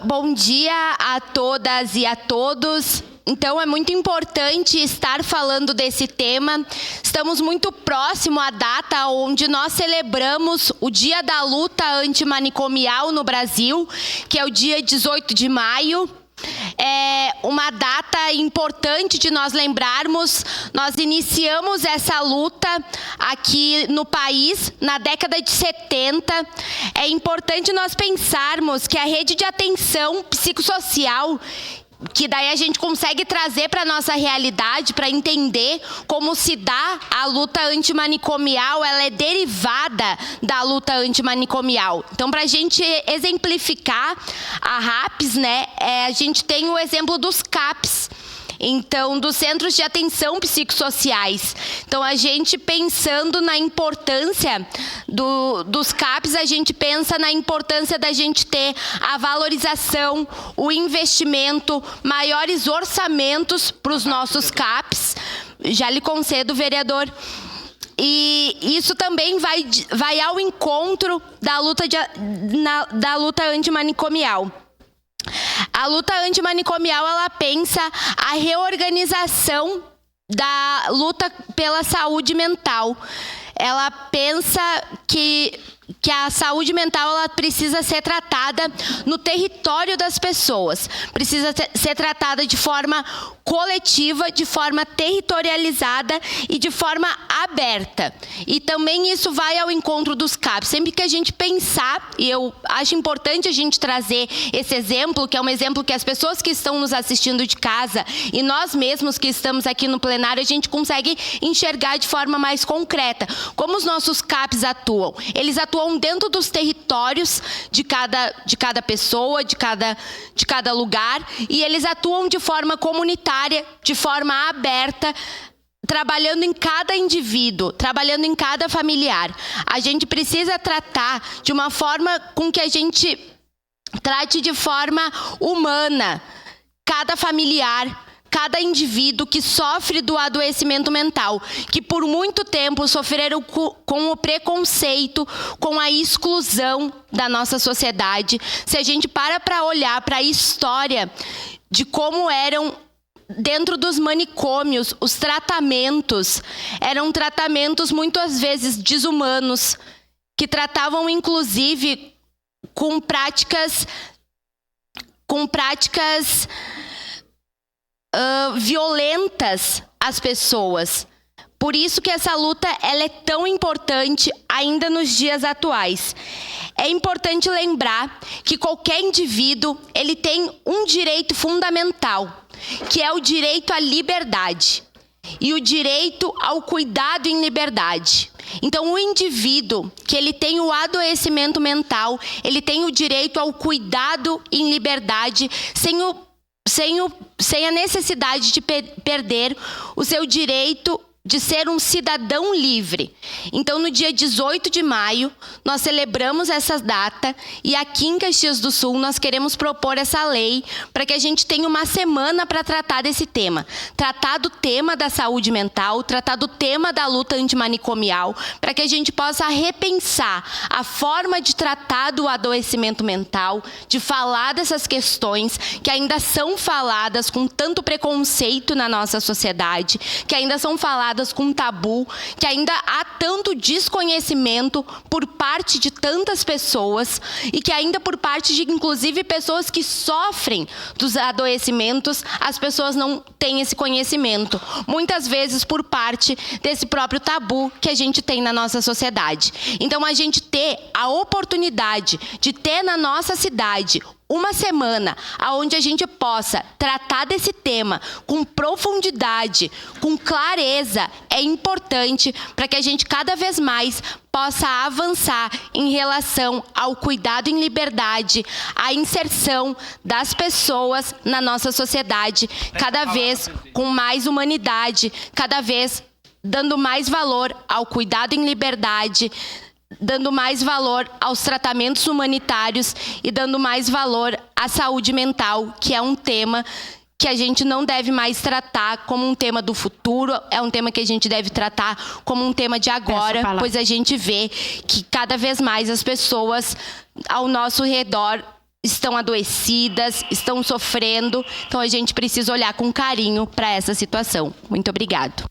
Bom dia a todas e a todos. Então, é muito importante estar falando desse tema. Estamos muito próximo à data onde nós celebramos o Dia da Luta Antimanicomial no Brasil, que é o dia 18 de maio. É uma data importante de nós lembrarmos. Nós iniciamos essa luta aqui no país na década de 70. É importante nós pensarmos que a rede de atenção psicossocial, que daí a gente consegue trazer para a nossa realidade, para entender como se dá a luta antimanicomial, ela é derivada da luta antimanicomial. Então, para a gente exemplificar a RAPS, a gente tem o exemplo dos CAPs. Então, dos Centros de Atenção Psicossociais. Então, a gente pensando na importância dos CAPs, a gente pensa na importância da gente ter a valorização, o investimento, maiores orçamentos para os nossos CAPs. Já lhe concedo, vereador. E isso também vai ao encontro da luta antimanicomial. A luta antimanicomial, ela pensa a reorganização da luta pela saúde mental. Ela pensa que a saúde mental ela precisa ser tratada no território das pessoas. Precisa ser tratada de forma coletiva, de forma territorializada e de forma aberta. E também isso vai ao encontro dos CAPs. Sempre que a gente pensar, e eu acho importante a gente trazer esse exemplo, que é um exemplo que as pessoas que estão nos assistindo de casa e nós mesmos que estamos aqui no plenário, a gente consegue enxergar de forma mais concreta como os nossos CAPs atuam. Eles atuam dentro dos territórios de cada pessoa, de cada lugar, e eles atuam de forma comunitária, de forma aberta, trabalhando em cada indivíduo, trabalhando em cada familiar. A gente precisa tratar de uma forma com que a gente trate de forma humana cada familiar, cada indivíduo que sofre do adoecimento mental, que por muito tempo sofreram com o preconceito, com a exclusão da nossa sociedade. Se a gente para olhar para a história de como eram dentro dos manicômios, os tratamentos eram tratamentos muitas vezes desumanos, que tratavam inclusive com práticas violentas às pessoas. Por isso que essa luta ela é tão importante ainda nos dias atuais. É importante lembrar que qualquer indivíduo ele tem um direito fundamental, que é o direito à liberdade e o direito ao cuidado em liberdade. Então, o indivíduo que ele tem o adoecimento mental, ele tem o direito ao cuidado em liberdade, sem a necessidade de perder o seu direito de ser um cidadão livre. Então, no dia 18 de maio, nós celebramos essa data e aqui em Caxias do Sul nós queremos propor essa lei para que a gente tenha uma semana para tratar desse tema. Tratar do tema da saúde mental, tratar do tema da luta antimanicomial, para que a gente possa repensar a forma de tratar do adoecimento mental, de falar dessas questões que ainda são faladas com tanto preconceito na nossa sociedade, que ainda são faladas com tabu, que ainda há tanto desconhecimento por parte de tantas pessoas e que ainda por parte de, inclusive, pessoas que sofrem dos adoecimentos, as pessoas não têm esse conhecimento. Muitas vezes por parte desse próprio tabu que a gente tem na nossa sociedade. Então, a gente ter a oportunidade de ter na nossa cidade uma semana onde a gente possa tratar desse tema com profundidade, com clareza, é importante para que a gente cada vez mais possa avançar em relação ao cuidado em liberdade, à inserção das pessoas na nossa sociedade, cada vez com mais humanidade, cada vez dando mais valor ao cuidado em liberdade, dando mais valor aos tratamentos humanitários e dando mais valor à saúde mental, que é um tema que a gente não deve mais tratar como um tema do futuro, é um tema que a gente deve tratar como um tema de agora, pois a gente vê que cada vez mais as pessoas ao nosso redor estão adoecidas, estão sofrendo. Então a gente precisa olhar com carinho para essa situação. Muito obrigado.